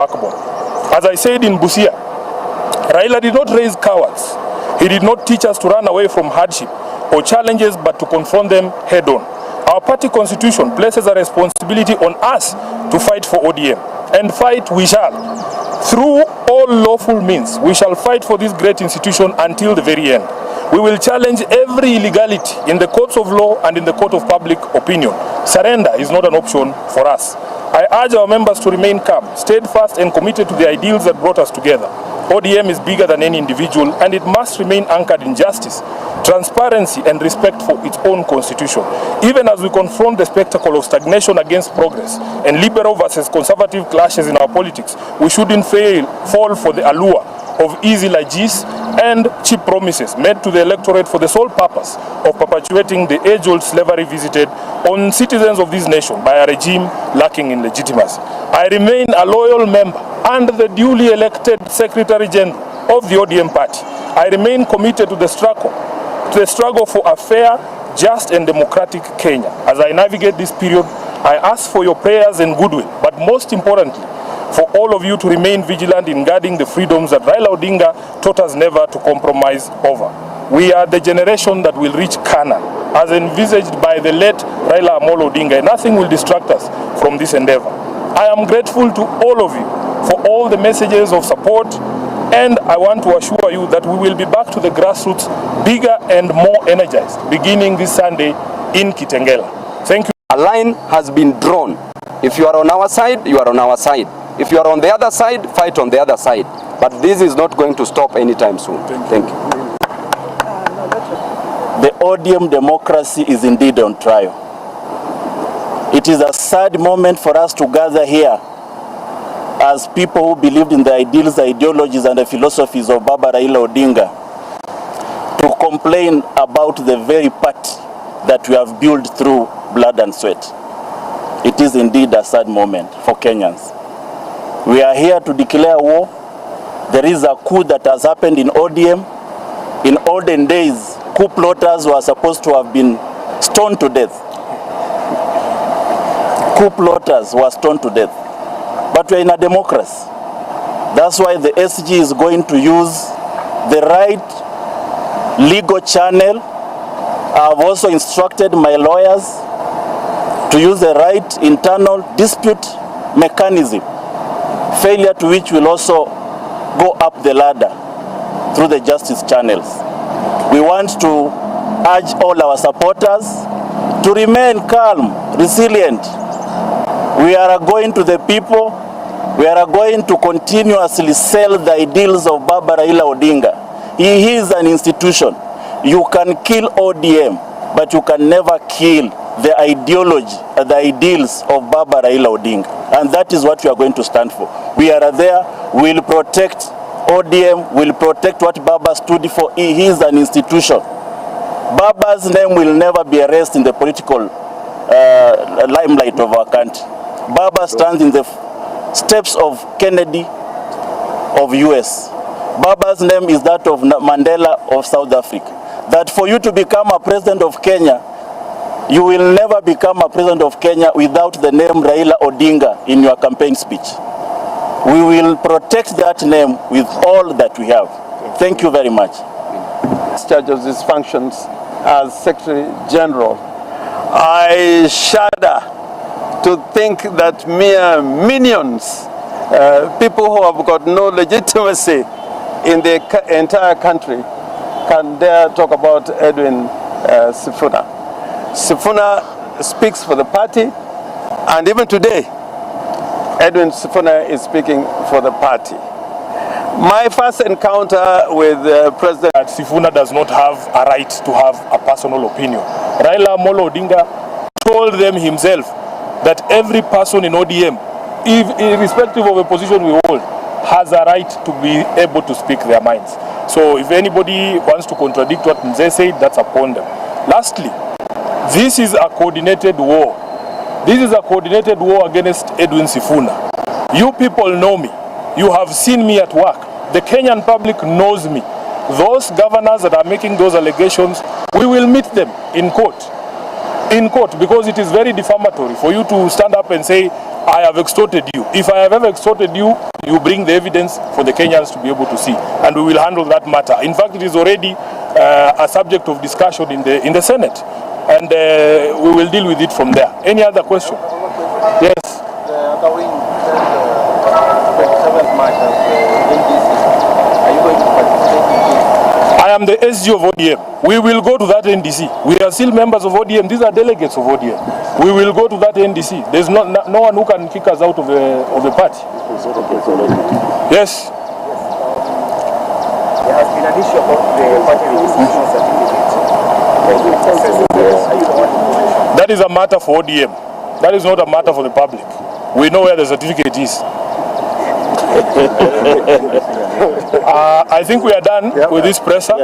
backbone. As I said in Busia, Raila did not raise cowards. He did not teach us to run away from hardship or challenges, but to confront them head-on. Our party constitution places a responsibility on us to fight for ODM, and fight we shall. Through all lawful means, we shall fight for this great institution until the very end. We will challenge every illegality in the courts of law and in the court of public opinion. Surrender is not an option for us. I urge our members to remain calm, steadfast and committed to the ideals that brought us together. ODM is bigger than any individual, and it must remain anchored in justice, transparency and respect for its own constitution. Even as we confront the spectacle of stagnation against progress and liberal versus conservative clashes in our politics, we shouldn't fall for the allure of easy largesse and cheap promises made to the electorate for the sole purpose of perpetuating the age-old slavery visited on citizens of this nation by a regime lacking in legitimacy. I remain a loyal member and the duly elected Secretary General of the ODM party. I remain committed to the struggle for a fair, just and democratic Kenya. As I navigate this period, I ask for your prayers and goodwill, but most importantly, for all of you to remain vigilant in guarding the freedoms that Raila Odinga taught us never to compromise over. We are the generation that will reach Canaan, as envisaged by the late Raila Amolo Odinga, and nothing will distract us from this endeavor. I am grateful to all of you for all the messages of support, and I want to assure you that we will be back to the grassroots bigger and more energized, beginning this Sunday in Kitengela. Thank you. A line has been drawn. If you are on our side, you are on our side. If you are on the other side, fight on the other side. But this is not going to stop anytime soon. Thank you. The ODM democracy is indeed on trial. It is a sad moment for us to gather here as people who believed in the ideals, the ideologies and the philosophies of Baba Raila Odinga to complain about the very party that we have built through blood and sweat. It is indeed a sad moment for Kenyans. We are here to declare war. There is a coup that has happened in ODM. In olden days, coup plotters were supposed to have been stoned to death. Coup plotters were stoned to death. But we are in a democracy. That's why the SG is going to use the right legal channel. I have also instructed my lawyers to use the right internal dispute mechanism, failure to which will also go up the ladder through the justice channels. We want to urge all our supporters to remain calm, resilient. We are going to the people. We are going to continuously sell the ideals of Baba Raila Odinga. He is an institution. You can kill ODM, but you can never kill the ideology, the ideals of Baba Raila Odinga. And that is what we are going to stand for. We are there, we will protect ODM, we will protect what Baba stood for. He is an institution. Baba's name will never be erased in the political limelight of our country. Baba stands in the steps of Kennedy of US. Baba's name is that of Mandela of South Africa. That for you to become a president of Kenya, you will never become a president of Kenya without the name Raila Odinga in your campaign speech. We will protect that name with all that we have. Thank you very much. Discharge of these functions as Secretary General, I shudder to think that mere minions, people who have got no legitimacy in the entire country, can dare talk about Edwin Sifuna. Sifuna speaks for the party, and even today, Edwin Sifuna is speaking for the party. My first encounter with President Sifuna does not have a right to have a personal opinion. Raila Amolo Odinga told them himself that every person in ODM, irrespective of the position we hold, has a right to be able to speak their minds. So if anybody wants to contradict what Mzee said, that's upon them. Lastly, this is a coordinated war. This is a coordinated war against Edwin Sifuna. You people know me. You have seen me at work. The Kenyan public knows me. Those governors that are making those allegations, we will meet them in court. In court, because it is very defamatory for you to stand up and say I have extorted you. If I have ever extorted you, you bring the evidence for the Kenyans to be able to see, and we will handle that matter. In fact, it is already a subject of discussion in the Senate, and we will deal with it from there. Any other question? Yes. The other wing said 27th March as the NDC. Are you going to participate in this? I am the SG of ODM. We will go to that NDC. We are still members of ODM. These are delegates of ODM. We will go to that NDC. There's no one who can kick us out of the party. Yes. There has been an issue about the party registration certificate. That is a matter for ODM. That is not a matter for the public. We know where the certificate is. I think we are done with this presser.